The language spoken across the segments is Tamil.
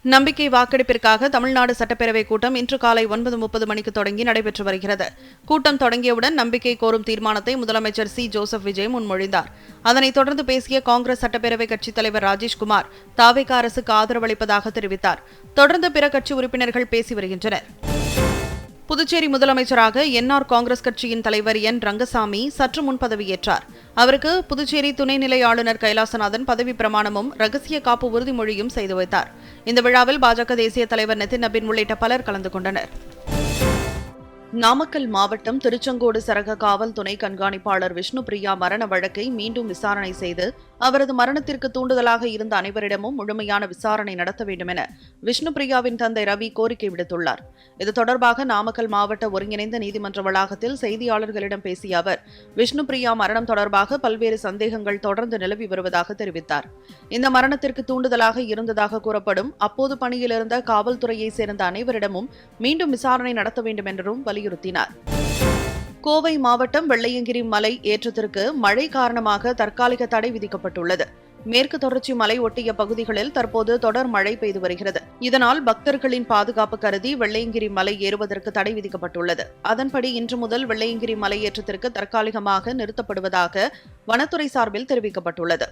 நம்பிக்கை வாக்கெடுப்பிற்காக தமிழ்நாடு சட்டப்பேரவைக் கூட்டம் இன்று காலை 9:30 மணிக்கு தொடங்கி நடைபெற்று வருகிறது. கூட்டம் தொடங்கியவுடன் நம்பிக்கை கோரும் தீர்மானத்தை முதலமைச்சர் சி. ஜோசப் விஜய் முன்மொழிந்தார். அதனைத் தொடர்ந்து பேசிய காங்கிரஸ் சட்டப்பேரவை கட்சித் தலைவர் ராஜேஷ்குமார் தாவேகா அரசுக்கு ஆதரவளிப்பதாக தெரிவித்தார். தொடர்ந்து பிற கட்சி உறுப்பினர்கள் பேசி வருகின்றனர். புதுச்சேரி முதலமைச்சராக என்ஆர் காங்கிரஸ் கட்சியின் தலைவர் என். ரங்கசாமி சற்று முன் பதவியேற்றார். அவருக்கு புதுச்சேரி துணைநிலை ஆளுநர் கைலாசநாதன் பதவி பிரமாணமும் ரகசிய காப்பு உறுதிமொழியும் செய்து வைத்தார். இந்த விழாவில் பாஜக தேசிய தலைவர் நிதின் நபீன் உள்ளிட்ட பலர் கலந்து கொண்டனர். நாமக்கல் மாவட்டம் திருச்செங்கோடு சரக காவல் துணை கண்காணிப்பாளர் விஷ்ணுபிரியா மரண வழக்கை மீண்டும் விசாரணை செய்து அவரது மரணத்திற்கு தூண்டுதலாக இருந்த அனைவரிடமும் முழுமையான விசாரணை நடத்த வேண்டும் என விஷ்ணுபிரியாவின் தந்தை ரவி கோரிக்கை விடுத்துள்ளார். இது தொடர்பாக நாமக்கல் மாவட்ட ஒருங்கிணைந்த நீதிமன்ற வளாகத்தில் செய்தியாளர்களிடம் பேசிய அவர், விஷ்ணுபிரியா மரணம் தொடர்பாக பல்வேறு சந்தேகங்கள் தொடர்ந்து நிலவி வருவதாக தெரிவித்தார். இந்த மரணத்திற்கு தூண்டுதலாக இருந்ததாக கூறப்படும் அப்போது பணியிலிருந்த காவல்துறையைச் சேர்ந்த அனைவரிடமும் மீண்டும் விசாரணை நடத்த வேண்டும் என்றும் வலியுறுத்தினார். கோவை மாவட்டம் வெள்ளையங்கிரி மலை ஏற்றத்திற்கு மழை காரணமாக தற்காலிக தடை விதிக்கப்பட்டுள்ளது. மேற்கு தொடர்ச்சி மலை ஒட்டிய பகுதிகளில் தற்போது தொடர் மழை பெய்து வருகிறது. இதனால் பக்தர்களின் பாதுகாப்பு கருதி வெள்ளையங்கிரி மலை ஏறுவதற்கு தடை விதிக்கப்பட்டுள்ளது. அதன்படி இன்று முதல் வெள்ளையங்கிரி மலை ஏற்றத்திற்கு தற்காலிகமாக நிறுத்தப்படுவதாக வனத்துறை சார்பில் தெரிவிக்கப்பட்டுள்ளது.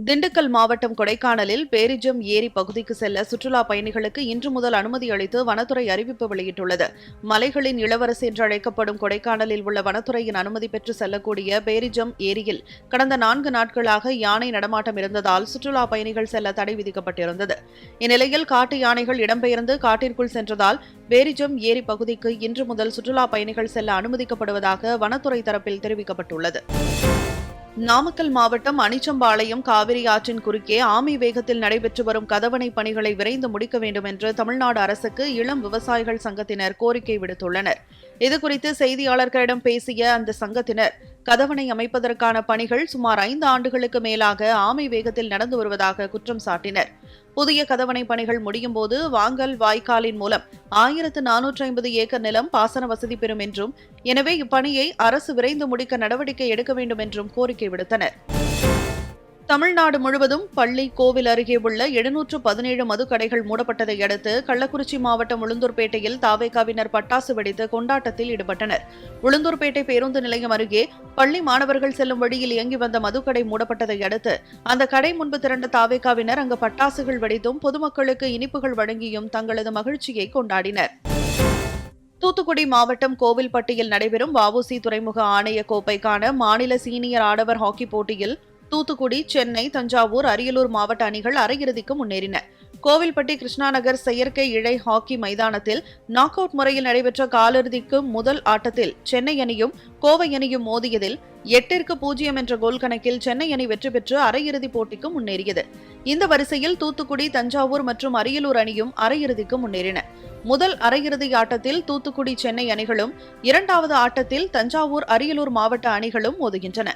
திண்டுக்கல் மாவட்டம் கொடைக்கானலில் பேரிஜம் ஏரி பகுதிக்கு செல்ல சுற்றுலா பயணிகளுக்கு இன்று முதல் அனுமதி அளித்து வனத்துறை அறிவிப்பு வெளியிட்டுள்ளது. மலைகளின் இளவரசி என்று அழைக்கப்படும் கொடைக்கானலில் உள்ள வனத்துறையின் அனுமதி பெற்று செல்லக்கூடிய பேரிஜம் ஏரியில் கடந்த 4 நாட்களாக யானை நடமாட்டம் இருந்ததால் சுற்றுலா பயணிகள் செல்ல தடை விதிக்கப்பட்டிருந்தது. இந்நிலையில் காட்டு யானைகள் இடம்பெயர்ந்து காட்டிற்குள் சென்றதால் பேரிஜம் ஏரி பகுதிக்கு இன்று முதல் சுற்றுலா பயணிகள் செல்ல அனுமதிக்கப்படுவதாக வனத்துறை தரப்பில் தெரிவிக்கப்பட்டுள்ளது. நாமக்கல் மாவட்டம் அனிச்சம்பாளையம் காவிரி ஆற்றின் குறுக்கே ஆமை வேகத்தில் நடைபெற்று வரும் கதவணை பணிகளை விரைந்து முடிக்க வேண்டும் என்று தமிழ்நாடு அரசுக்கு இளம் விவசாயிகள் சங்கத்தினர் கோரிக்கை விடுத்துள்ளனர். இதுகுறித்து செய்தியாளர்களிடம் பேசிய அந்த சங்கத்தினர், கதவணை அமைப்பதற்கான பணிகள் சுமார் 5 ஆண்டுகளுக்கு மேலாக ஆமை வேகத்தில் நடந்து வருவதாக குற்றம் சாட்டினர். புதிய கதவணை பணிகள் முடியும் போது வாங்கல் வாய்க்காலின் மூலம் 1450 ஏக்கர் நிலம் பாசன வசதி பெறும் என்றும், எனவே இப்பணியை அரசு விரைந்து முடிக்க நடவடிக்கை எடுக்க வேண்டும் என்றும் கோரிக்கை விடுத்தனர். தமிழ்நாடு முழுவதும் பள்ளி, கோவில் அருகே உள்ள 717 மதுக்கடைகள் மூடப்பட்டதை அடுத்து கள்ளக்குறிச்சி மாவட்டம் உளுந்தூர்பேட்டையில் தாவேகாவினர் பட்டாசு வெடித்து கொண்டாட்டத்தில் ஈடுபட்டனர். உளுந்தூர்பேட்டை பேருந்து நிலையம் அருகே பள்ளி மாணவர்கள் செல்லும் வழியில் இயங்கி வந்த மதுக்கடை மூடப்பட்டதை அடுத்து அந்த கடை முன்பு திரண்ட தாவேகாவினர் அங்கு பட்டாசுகள் வெடித்தும் பொதுமக்களுக்கு இனிப்புகள் வழங்கியும் தங்களது மகிழ்ச்சியை கொண்டாடினர். தூத்துக்குடி மாவட்டம் கோவில்பட்டியில் நடைபெறும் வ.உ.சி. துறைமுக ஆணைய கோப்பைக்கான மாநில சீனியர் ஆடவர் ஹாக்கி போட்டியில் தூத்துக்குடி, சென்னை, தஞ்சாவூர், அரியலூர் மாவட்ட அணிகள் அரையிறுதிக்கு முன்னேறின. கோவில்பட்டி கிருஷ்ணாநகர் செயற்கை இழை ஹாக்கி மைதானத்தில் நாக் அவுட் முறையில் நடைபெற்ற காலிறுதிக்கு முதல் ஆட்டத்தில் சென்னை அணியும் கோவை அணியும் மோதியதில் 8-0 என்ற கோல் கணக்கில் சென்னை அணி வெற்றி பெற்று அரையிறுதிப் போட்டிக்கு முன்னேறியது. இந்த வரிசையில் தூத்துக்குடி, தஞ்சாவூர் மற்றும் அரியலூர் அணியும் அரையிறுதிக்கு முன்னேறின. முதல் அரையிறுதி ஆட்டத்தில் தூத்துக்குடி, சென்னை அணிகளும், இரண்டாவது ஆட்டத்தில் தஞ்சாவூர், அரியலூர் மாவட்ட அணிகளும் மோதுகின்றன.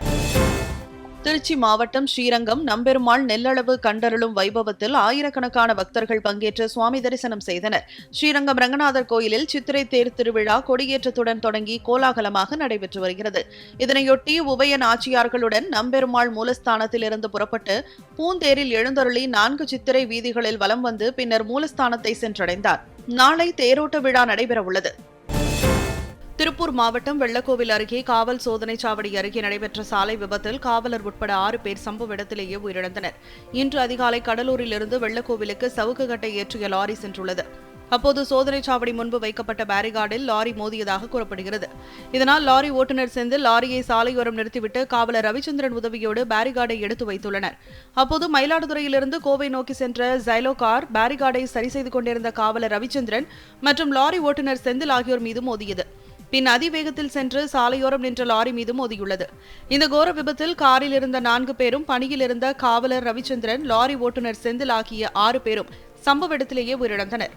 திருச்சி மாவட்டம் ஸ்ரீரங்கம் நம்பெருமாள் நெல்லளவு கண்டருளும் வைபவத்தில் ஆயிரக்கணக்கான பக்தர்கள் பங்கேற்று சுவாமி தரிசனம் செய்தனர். ஸ்ரீரங்கம் ரங்கநாதர் கோயிலில் சித்திரை தேர் திருவிழா கொடியேற்றத்துடன் தொடங்கி கோலாகலமாக நடைபெற்று வருகிறது. இதனையொட்டி உபய நாச்சியார்களுடன் நம்பெருமாள் மூலஸ்தானத்தில் இருந்து புறப்பட்டு பூந்தேரில் எழுந்தருளி 4 சித்திரை வீதிகளில் வலம் வந்து பின்னர் மூலஸ்தானத்தை சென்றடைந்தார். நாளை தேரோட்ட விழா நடைபெறவுள்ளது. திருப்பூர் மாவட்டம் வெள்ளக்கோவில் அருகே காவல் சோதனைச் சாவடி அருகே நடைபெற்ற சாலை விபத்தில் காவலர் உட்பட 6 பேர் சம்பவ இடத்திலேயே உயிரிழந்தனர். இன்று அதிகாலை கடலூரிலிருந்து வெள்ளக்கோவிலுக்கு சவுக்கு கட்டை ஏற்றிய லாரி சென்றுள்ளது. அப்போது சோதனைச் சாவடி முன்பு வைக்கப்பட்ட பேரிகார்டில் லாரி மோதியதாக கூறப்படுகிறது. இதனால் லாரி ஓட்டுநர் செந்தில் லாரியை சாலையோரம் நிறுத்திவிட்டு காவலர் ரவிச்சந்திரன் உதவியோடு பேரிகார்டை எடுத்து வைத்துள்ளனர். அப்போது மயிலாடுதுறையிலிருந்து கோவை நோக்கி சென்ற ஜைலோ கார் பேரிகார்டை சரி செய்து கொண்டிருந்த காவலர் ரவிச்சந்திரன் மற்றும் லாரி ஓட்டுநர் செந்தில் ஆகியோர் மீது மோதியது. பின் அதிவேகத்தில் சென்று சாலையோரம் நின்ற லாரி மீது மோதியுள்ளது. இந்த கோர விபத்தில் காரில் இருந்த 4 பேரும், பணியில் இருந்த காவலர் ரவிச்சந்திரன், லாரி ஓட்டுநர் செந்தில் ஆகிய 6 பேரும் சம்பவ இடத்திலேயே உயிரிழந்தனர்.